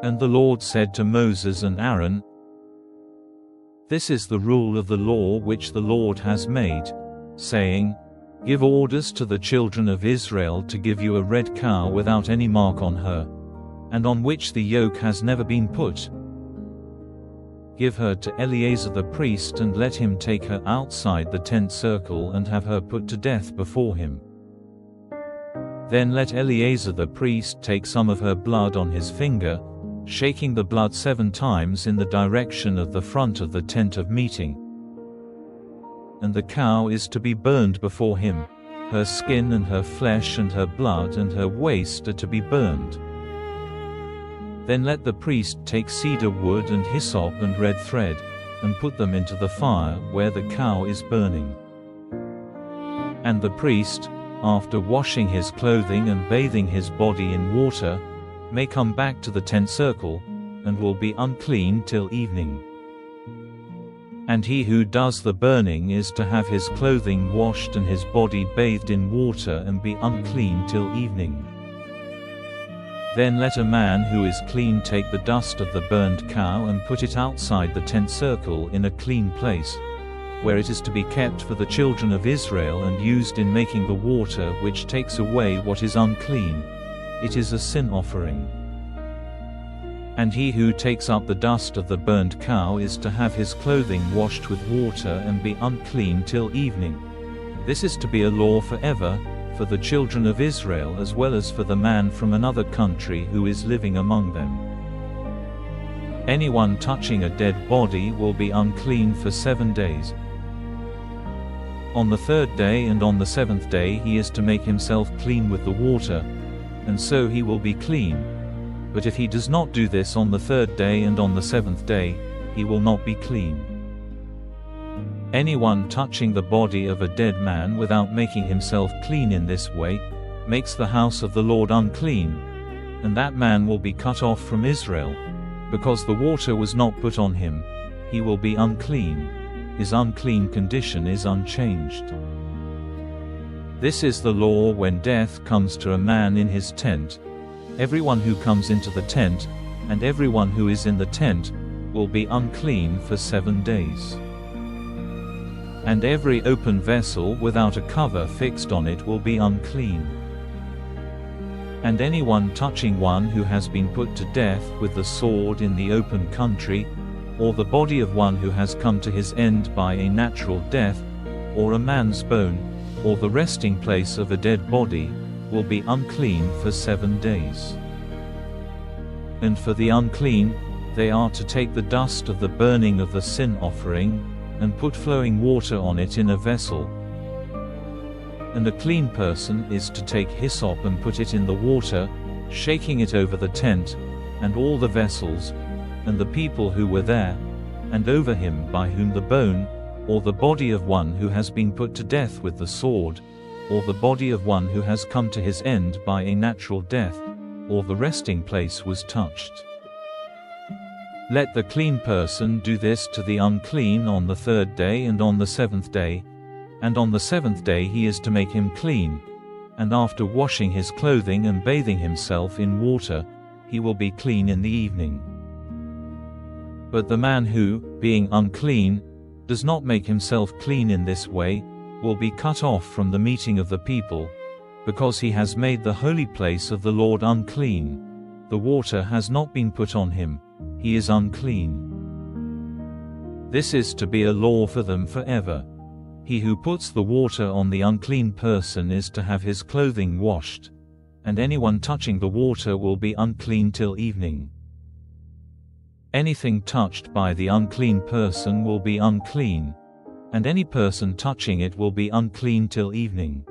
And the Lord said to Moses and Aaron, This is the rule of the law which the Lord has made, saying, Give orders to the children of Israel to give you a red cow without any mark on her, and on which the yoke has never been put. Give her to Eleazar the priest, and let him take her outside the tent circle and have her put to death before him. Then let Eleazar the priest take some of her blood on his finger, shaking the blood 7 times in the direction of the front of the tent of meeting. And the cow is to be burned before him, her skin and her flesh and her blood and her waist are to be burned. Then let the priest take cedar wood and hyssop and red thread, and put them into the fire where the cow is burning. And the priest, after washing his clothing and bathing his body in water, may come back to the tent circle, and will be unclean till evening. And he who does the burning is to have his clothing washed and his body bathed in water and be unclean till evening. Then let a man who is clean take the dust of the burned cow and put it outside the tent circle in a clean place, where it is to be kept for the children of Israel and used in making the water which takes away what is unclean. It is a sin offering. And he who takes up the dust of the burned cow is to have his clothing washed with water and be unclean till evening. This is to be a law forever, for the children of Israel as well as for the man from another country who is living among them. Anyone touching a dead body will be unclean for 7 days. On the 3rd day and on the 7th day he is to make himself clean with the water, and so he will be clean. But if he does not do this on the 3rd day and on the 7th day, he will not be clean. Anyone touching the body of a dead man without making himself clean in this way, makes the house of the Lord unclean, and that man will be cut off from Israel, because the water was not put on him. He will be unclean. His unclean condition is unchanged. This is the law when death comes to a man in his tent. Everyone who comes into the tent, and everyone who is in the tent, will be unclean for 7 days. And every open vessel without a cover fixed on it will be unclean. And anyone touching one who has been put to death with the sword in the open country, or the body of one who has come to his end by a natural death, or a man's bone, or the resting place of a dead body, will be unclean for 7 days. And for the unclean, they are to take the dust of the burning of the sin offering, and put flowing water on it in a vessel. And a clean person is to take hyssop and put it in the water, shaking it over the tent, and all the vessels, and the people who were there, and over him by whom the bone, or the body of one who has been put to death with the sword, or the body of one who has come to his end by a natural death, or the resting place was touched. Let the clean person do this to the unclean on the 3rd day and on the 7th day, and on the 7th day he is to make him clean, and after washing his clothing and bathing himself in water, he will be clean in the evening. But the man who, being unclean, does not make himself clean in this way, will be cut off from the meeting of the people, because he has made the holy place of the Lord unclean. The water has not been put on him. He is unclean. This is to be a law for them forever. He who puts the water on the unclean person is to have his clothing washed, and anyone touching the water will be unclean till evening. Anything touched by the unclean person will be unclean, and any person touching it will be unclean till evening.